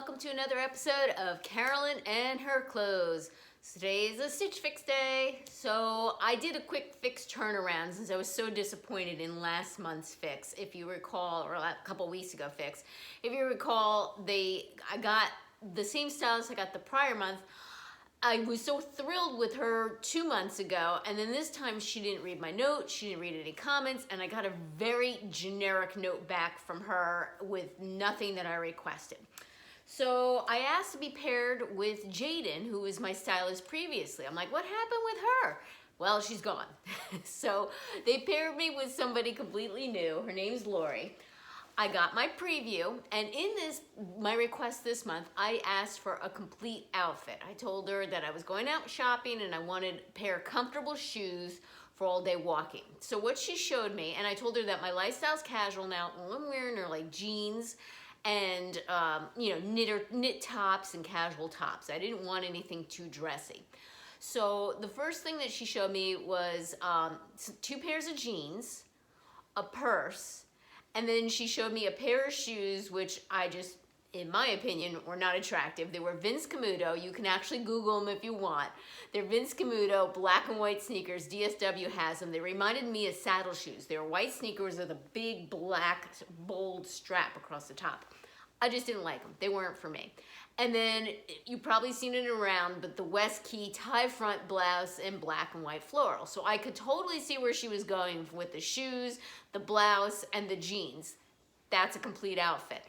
welcome to another episode of Carolyn and her clothes. Today is a Stitch Fix day. So I did a quick fix turnaround since I was so disappointed in last month's fix. If you recall, or a couple weeks ago fix. If you recall, I got the same stylist I got the prior month. I was so thrilled with her 2 months ago, and then this time she didn't read my note, she didn't read any comments, and I got a very generic note back from her with nothing that I requested. So I asked to be paired with Jaden, who was my stylist previously. I'm like, what happened with her? Well, she's gone. So they paired me with somebody completely new. Her name's Lori. I got my preview, and in my request this month, I asked for a complete outfit. I told her that I was going out shopping and I wanted a pair of comfortable shoes for all day walking. So what she showed me, and I told her that my lifestyle's casual now, all I'm wearing are like jeans and knit tops and casual tops. I didn't want anything too dressy. So the first thing that she showed me was 2 pairs of jeans, a purse, and then she showed me a pair of shoes, which in my opinion, were not attractive. They were Vince Camuto. You can actually Google them if you want. They're Vince Camuto black and white sneakers. DSW has them. They reminded me of saddle shoes. They were white sneakers with a big black bold strap across the top. I just didn't like them. They weren't for me. And then you've probably seen it around, but the West Key tie front blouse in black and white floral. So I could totally see where she was going with the shoes, the blouse, and the jeans. That's a complete outfit.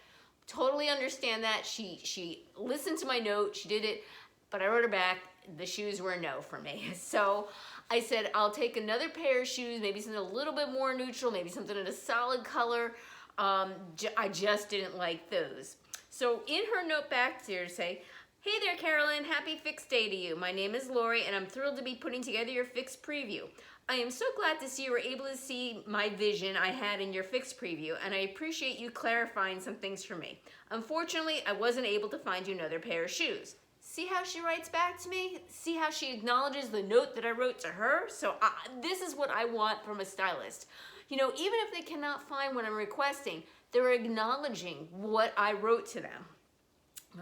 Totally understand that. She listened to my note, she did it, but I wrote her back, the shoes were a no for me. So I said, I'll take another pair of shoes, maybe something a little bit more neutral, maybe something in a solid color. I just didn't like those. So in her note back to her to say, hey there, Carolyn, happy fix day to you. My name is Lori, and I'm thrilled to be putting together your fix preview. I am so glad to see you were able to see my vision I had in your fix preview, and I appreciate you clarifying some things for me. Unfortunately, I wasn't able to find you another pair of shoes. See how she writes back to me? See how she acknowledges the note that I wrote to her? So this is what I want from a stylist. You know, even if they cannot find what I'm requesting, they're acknowledging what I wrote to them,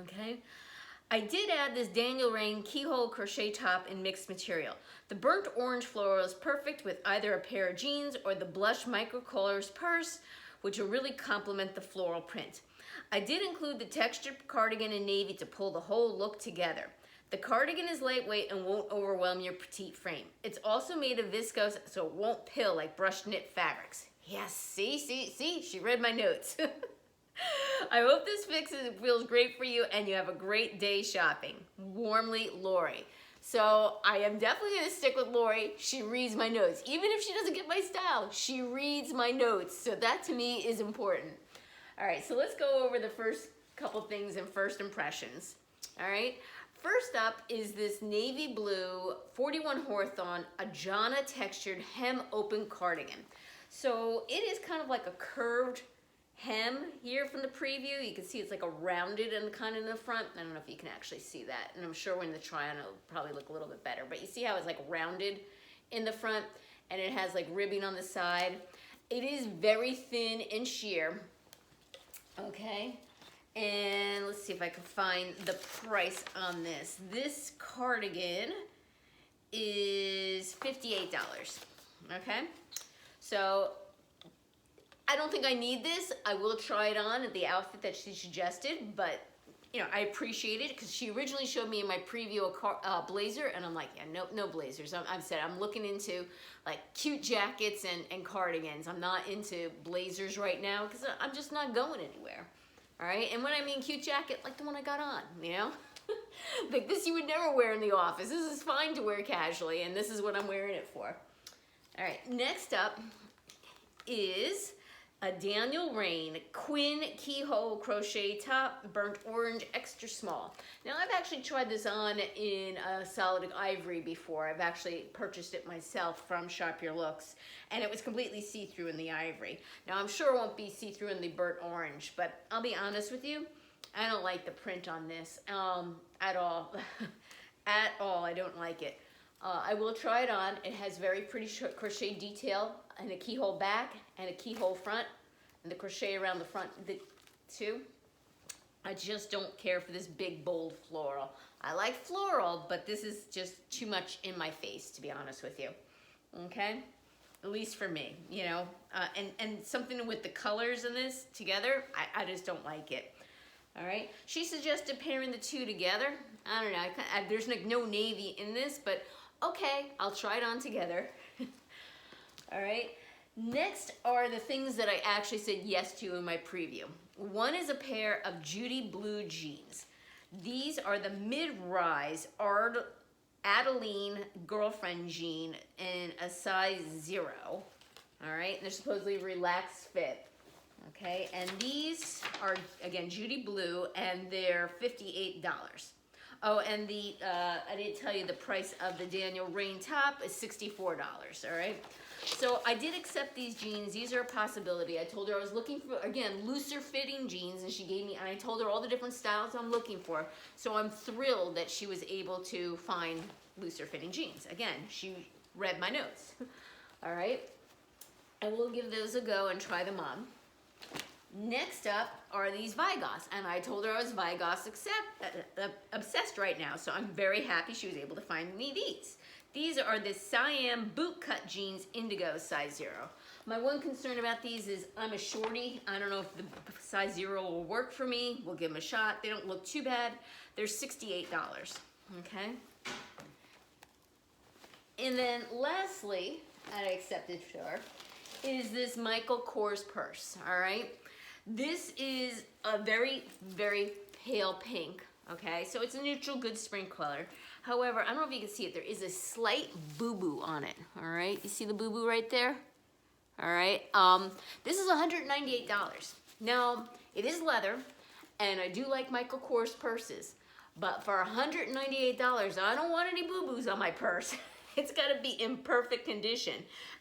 okay? I did add this Daniel Rain keyhole crochet top in mixed material. The burnt orange floral is perfect with either a pair of jeans or the blush microcolors purse, which will really complement the floral print. I did include the textured cardigan in navy to pull the whole look together. The cardigan is lightweight and won't overwhelm your petite frame. It's also made of viscose, so it won't pill like brushed knit fabrics. Yes, see, she read my notes. I hope this fix feels great for you and you have a great day shopping. Warmly, Lori. So I am definitely gonna stick with Lori. She reads my notes. Even if she doesn't get my style, she reads my notes. So that to me is important. All right, so let's go over the first couple things and first impressions. All right, first up is this navy blue 41 Hawthorne Ajana textured hem open cardigan. So it is kind of like a curved hem here from the preview. You can see it's like a rounded and kind of in the front. I don't know if you can actually see that. And I'm sure when the try on it'll probably look a little bit better. But you see how it's like rounded in the front and it has like ribbing on the side. It is very thin and sheer. Okay. And let's see if I can find the price on this. This cardigan is $58. Okay. So I don't think I need this. I will try it on at the outfit that she suggested, but you know, I appreciate it because she originally showed me in my preview a blazer, and I'm like, yeah, no blazers. I've said I'm looking into like cute jackets and cardigans. I'm not into blazers right now because I'm just not going anywhere. All right, and when I mean cute jacket, like the one I got on, you know, like this you would never wear in the office. This is fine to wear casually, and this is what I'm wearing it for. All right, next up is a Daniel Rain Quinn keyhole crochet top, burnt orange, extra small. Now I've actually tried this on in a solid ivory before. I've actually purchased it myself from Shop Your Looks, and it was completely see-through in the ivory. Now I'm sure it won't be see-through in the burnt orange, but I'll be honest with you, I don't like the print on this at all. At all, I don't like it. I will try it on. It has very pretty crochet detail and a keyhole back and a keyhole front and the crochet around the front too. I just don't care for this big, bold floral. I like floral, but this is just too much in my face, to be honest with you. Okay? At least for me, you know? And something with the colors in this together, I just don't like it. All right? She suggested pairing the two together. I don't know. There's like no navy in this, but okay, I'll try it on together. All right? Next are the things that I actually said yes to in my preview. One is a pair of Judy blue jeans. These are the mid-rise Adeline girlfriend jean in a size 0. All right, they're supposedly relaxed fit. Okay, and these are, again, Judy blue, and they're $58. Oh, and I didn't tell you the price of the Daniel Rain top is $64, all right? So I did accept these jeans. These are a possibility. I told her I was looking for, again, looser fitting jeans, and she gave me, and I told her all the different styles I'm looking for. So I'm thrilled that she was able to find looser fitting jeans. Again, she read my notes. All right. I will give those a go and try them on. Next up are these Vigos, and I told her I was Vigos obsessed right now, so I'm very happy she was able to find me these. These are the Siam bootcut jeans indigo size 0. My one concern about these is I'm a shorty. I don't know if the size 0 will work for me. We'll give them a shot. They don't look too bad. They're $68, okay? And then lastly, I accepted for, is this Michael Kors purse, all right? This is a very, very pale pink, okay? So it's a neutral, good spring color. However, I don't know if you can see it. There is a slight boo-boo on it, all right? You see the boo-boo right there? All right. This is $198. Now, it is leather, and I do like Michael Kors purses. But for $198, I don't want any boo-boos on my purse. It's got to be in perfect condition.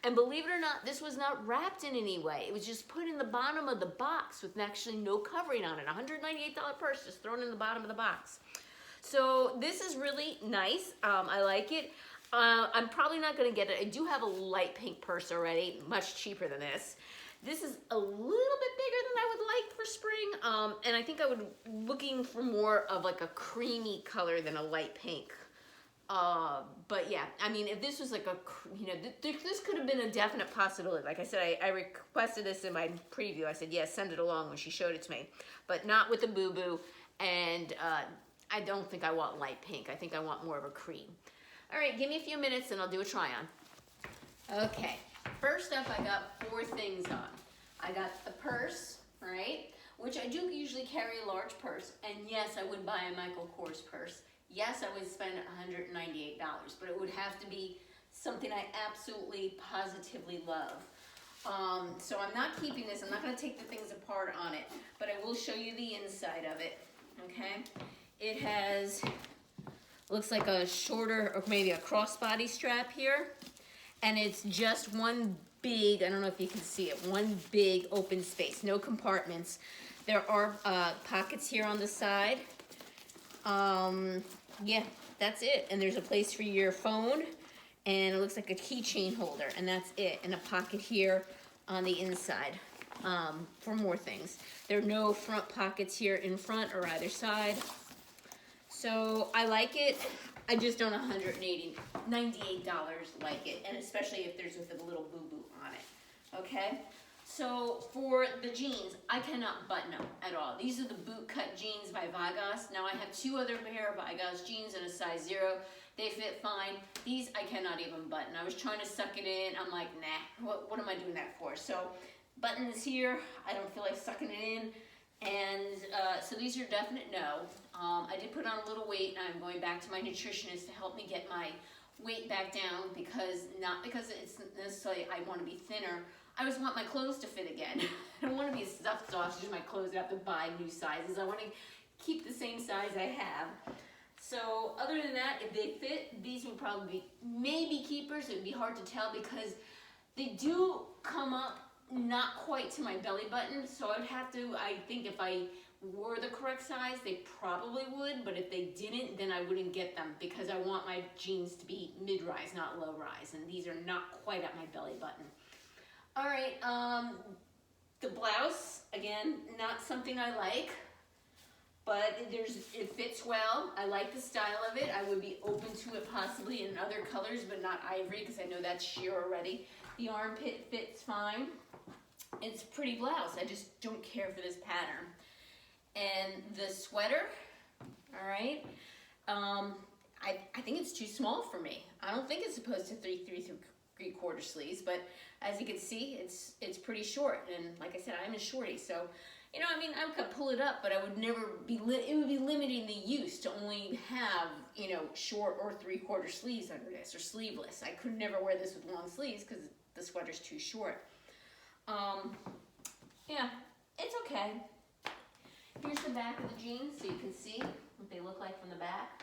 And believe it or not, this was not wrapped in any way. It was just put in the bottom of the box with actually no covering on it. $198 purse just thrown in the bottom of the box. So this is really nice. I like it. I'm probably not going to get it. I do have a light pink purse already, much cheaper than this. This is a little bit bigger than I would like for spring. And I think I would looking for more of like a creamy color than a light pink. But yeah, I mean, if this was like a, you know, this could have been a definite possibility. Like I said, I requested this in my preview. I said, yes, send it along when she showed it to me, but not with the boo-boo. And I don't think I want light pink. I think I want more of a cream. All right, give me a few minutes and I'll do a try on. Okay, first up, I got 4 things on. I got the purse, right? Which I do usually carry a large purse. And yes, I would buy a Michael Kors purse. Yes, I would spend $198, but it would have to be something I absolutely, positively love. So I'm not keeping this. I'm not going to take the things apart on it, but I will show you the inside of it, okay? It has, looks like a shorter, or maybe a crossbody strap here, and it's just one big, I don't know if you can see it, one big open space, no compartments. There are pockets here on the side. Yeah, that's it. And there's a place for your phone, and it looks like a keychain holder, and that's it. And a pocket here on the inside for more things. There are no front pockets here in front or either side. So I like it. I just don't $98 like it, and especially if there's with a little boo-boo on it, okay? So for the jeans, I cannot button them at all. These are the boot cut jeans by Vigos. Now I have 2 other pair of Vigos jeans in a size 0. They fit fine. These I cannot even button. I was trying to suck it in. I'm like, nah, what am I doing that for? So buttons here, I don't feel like sucking it in. And so these are definite no. I did put on a little weight, and I'm going back to my nutritionist to help me get my weight back down, because not because it's necessarily I want to be thinner. I just want my clothes to fit again. I don't want to be a stuffed sausage in my clothes and have to buy new sizes. I want to keep the same size I have. So other than that, if they fit, these would probably be maybe keepers. It would be hard to tell because they do come up not quite to my belly button. So I'd have to, I think if I were the correct size, they probably would. But if they didn't, then I wouldn't get them because I want my jeans to be mid-rise, not low-rise. And these are not quite at my belly button. All right, the blouse, again, not something I like. but it fits well. I like the style of it. I would be open to it possibly in other colors, but not ivory, because I know that's sheer already. The armpit fits fine. It's a pretty blouse. I just don't care for this pattern. And the sweater, all right, I think it's too small for me. I don't think it's supposed to 3/4 sleeves, but as you can see, it's pretty short. And like I said, I'm a shorty, so you know, I mean, I could pull it up, but I would never be. It would be limiting the use to only have, you know, short or 3/4 sleeves under this, or sleeveless. I could never wear this with long sleeves because the sweater's too short. Yeah, it's okay. Here's the back of the jeans, so you can see what they look like from the back.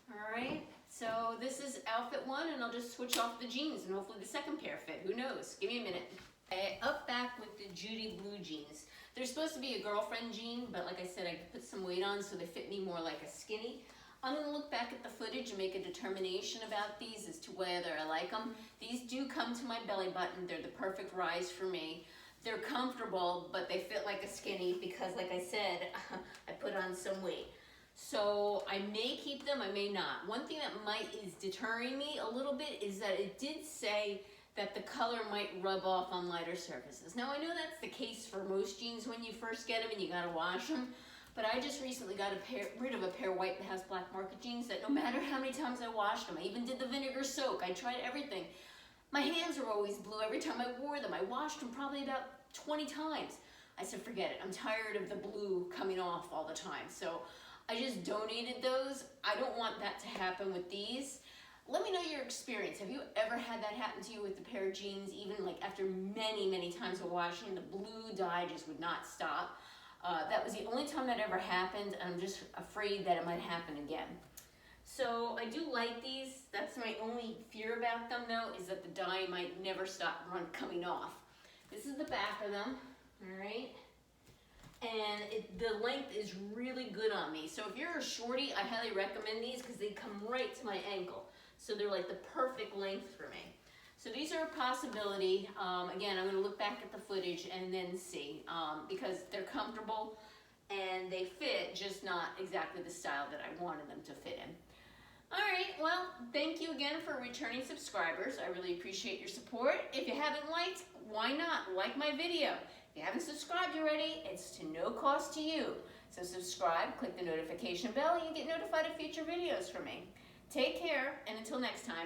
All right, so this is outfit one, and I'll just switch off the jeans, and hopefully the second pair fit. Who knows? Give me a minute. Up back with the Judy blue jeans. They're supposed to be a girlfriend jean, but like I said, I put some weight on, so they fit me more like a skinny. I'm gonna look back at the footage and make a determination about these as to whether I like them. These do come to my belly button. They're the perfect rise for me. They're comfortable, but they fit like a skinny because, like I said, I put on some weight. So I may keep them, I may not. One thing that is deterring me a little bit is that it did say that the color might rub off on lighter surfaces. Now I know that's the case for most jeans when you first get them and you gotta wash them, but I just recently got rid of a pair of White House Black Market jeans that no matter how many times I washed them, I even did the vinegar soak, I tried everything. My hands were always blue every time I wore them. I washed them probably about 20 times. I said, forget it, I'm tired of the blue coming off all the time. So I just donated those. I don't want that to happen with these. Let me know your experience. Have you ever had that happen to you with the pair of jeans, even like after many, many times of washing, the blue dye just would not stop? That was the only time that ever happened, and I'm just afraid that it might happen again. So I do like these. That's my only fear about them though, is that the dye might never stop coming off. This is the back of them, all right? And the length is really good on me. So if you're a shorty, I highly recommend these because they come right to my ankle. So they're like the perfect length for me. So these are a possibility. Again, I'm gonna look back at the footage and then see, because they're comfortable and they fit, just not exactly the style that I wanted them to fit in. All right, well, thank you again for returning subscribers. I really appreciate your support. If you haven't liked, why not like my video? If you haven't subscribed already, it's to no cost to you. So subscribe, click the notification bell, and you get notified of future videos from me. Take care, and until next time.